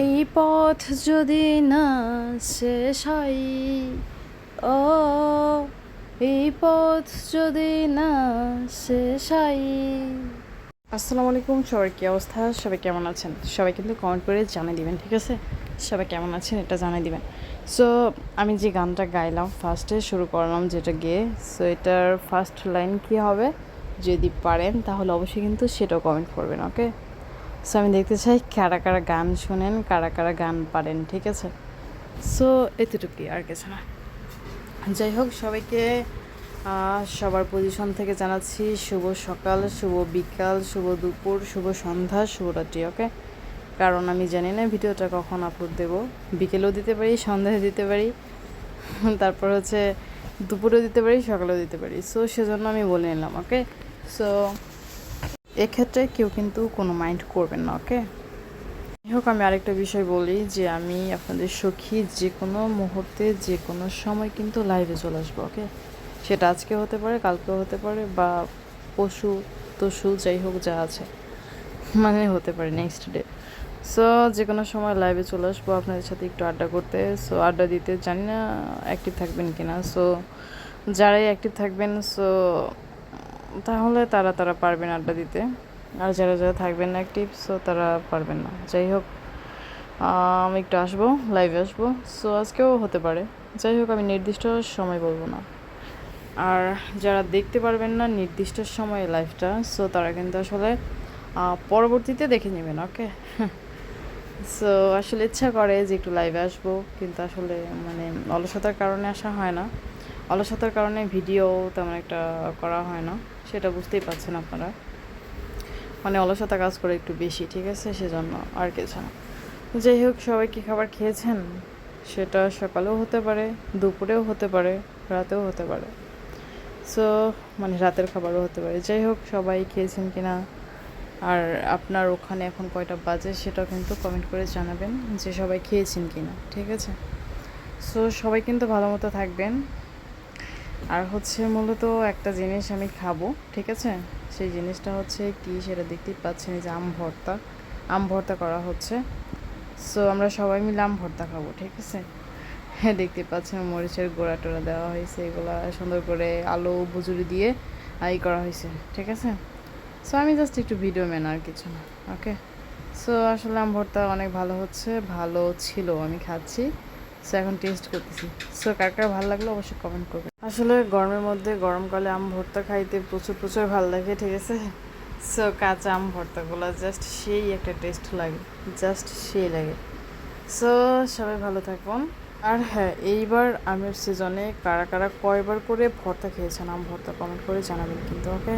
এই পথ যদি না শেষ হয়, ও এই পথ যদি না শেষ হয়। আসসালামু আলাইকুম, সবার কী অবস্থা? সবাই কেমন আছেন? সবাই কিন্তু কমেন্ট করে জানিয়ে দিবেন, ঠিক আছে? সবাই কেমন আছেন এটা জানিয়ে দিবেন। সো আমি যে গানটা গাইলাম ফার্স্টে শুরু করলাম যেটা গেয়ে, সো এটার ফার্স্ট লাইন কী হবে যদি পারেন তাহলে অবশ্যই কিন্তু সেটাও কমেন্ট করবেন, ওকে? সো আমি দেখতে চাই কারা কারা গান শোনেন, কারা কারা গান পারেন, ঠিক আছে? সো এতটুকুই, আর কিছু না। যাই হোক, সবাইকে সবার পজিশন থেকে জানাচ্ছি শুভ সকাল, শুভ বিকাল, শুভ দুপুর, শুভ সন্ধ্যা, শুভরাত্রি, ওকে? কারণ আমি জানি না ভিডিওটা কখন আপলোড দেবো। বিকেলেও দিতে পারি, সন্ধ্যায় দিতে পারি, তারপর হচ্ছে দুপুরেও দিতে পারি, সকালেও দিতে পারি। সো সেজন্য আমি বলে নিলাম, ওকে? সো এক্ষেত্রে কেউ কিন্তু কোনো মাইন্ড করবেন না, ওকে? যাই হোক, আমি আরেকটা বিষয় বলি যে আমি আপনাদের সখী যে কোনো মুহূর্তে যে কোনো সময় কিন্তু লাইভে চলে আসবো, ওকে? সেটা আজকে হতে পারে, কালকেও হতে পারে, বা পশু তশু যাই হোক যা আছে মানে হতে পারে নেক্সট ডে। সো যে কোনো সময় লাইভে চলে আসবো আপনাদের সাথে একটু আড্ডা করতে। সো আড্ডা দিতে জানি না অ্যাক্টিভ থাকবেন কিনা। সো যারাই অ্যাক্টিভ থাকবেন সো তাহলে তারা পারবেন আড্ডা দিতে, আর যারা যারা থাকবেন না অ্যাক্টিভ সো তারা পারবেন না। যাই হোক, আমি একটু আসবো, লাইভে আসবো। সো আজকেও হতে পারে। যাই হোক, আমি নির্দিষ্ট সময় বলবো না। আর যারা দেখতে পারবেন না নির্দিষ্ট সময়ে লাইভটা, সো তারা কিন্তু আসলে পরবর্তীতে দেখে নেবেন, ওকে? সো আসলে ইচ্ছা করে যে একটু লাইভে আসবো, কিন্তু আসলে মানে অলসতার কারণে আসা হয় না। অলসতার কারণে ভিডিও তেমন একটা করা হয় না, সেটা বুঝতেই পারছেন আপনারা। মানে অলসতা কাজ করে একটু বেশি, ঠিক আছে? সেজন্য আর কিছু না। যাই হোক, সবাই কী খাবার খেয়েছেন সেটা সকালেও হতে পারে, দুপুরেও হতে পারে, রাতেও হতে পারে। সো মানে রাতের খাবারও হতে পারে। যাই হোক, সবাই খেয়েছেন কিনা আর আপনার ওখানে এখন কয়টা বাজে সেটাও কিন্তু কমেন্ট করে জানাবেন যে সবাই খেয়েছেন কিনা, ঠিক আছে? সো সবাই কিন্তু ভালো মতো থাকবেন। আর হচ্ছে মূলত একটা জিনিস আমি খাবো, ঠিক আছে? সেই জিনিসটা হচ্ছে কি সেটা দেখতেই পাচ্ছেন, যে আম ভর্তা করা হচ্ছে। সো আমরা সবাই মিলে আম ভর্তা খাবো, ঠিক আছে? হ্যাঁ, দেখতে পাচ্ছেন মরিচের গোড়া টোড়া দেওয়া হয়েছে, এগুলা সুন্দর করে আলু বুজুরি দিয়ে করা হয়েছে, ঠিক আছে? সো আমি জাস্ট একটু ভিডিও ম্যান, আর কিছু না, ওকে? সো আসলে আম ভর্তা অনেক ভালো হচ্ছে, ভালো ছিল, আমি খাচ্ছি। সো এখন টেস্ট করতেছি। সো কার কার ভালো লাগলো অবশ্যই কমেন্ট করবে। আসলে গরমের মধ্যে গরমকালে আম ভর্তা খাইতে প্রচুর প্রচুর ভালো লাগে, ঠিক আছে? সো কাঁচা আম ভর্তাগুলো জাস্ট সেই একটা টেস্ট লাগে, জাস্ট সেই লাগে। সো সবাই ভালো থাকুন। আর হ্যাঁ, এইবার আমের সিজনে কারা কারা কয়বার করে ভর্তা খেয়েছেন আম ভর্তা কমেন্ট করে জানাবেন কিন্তু, ওকে?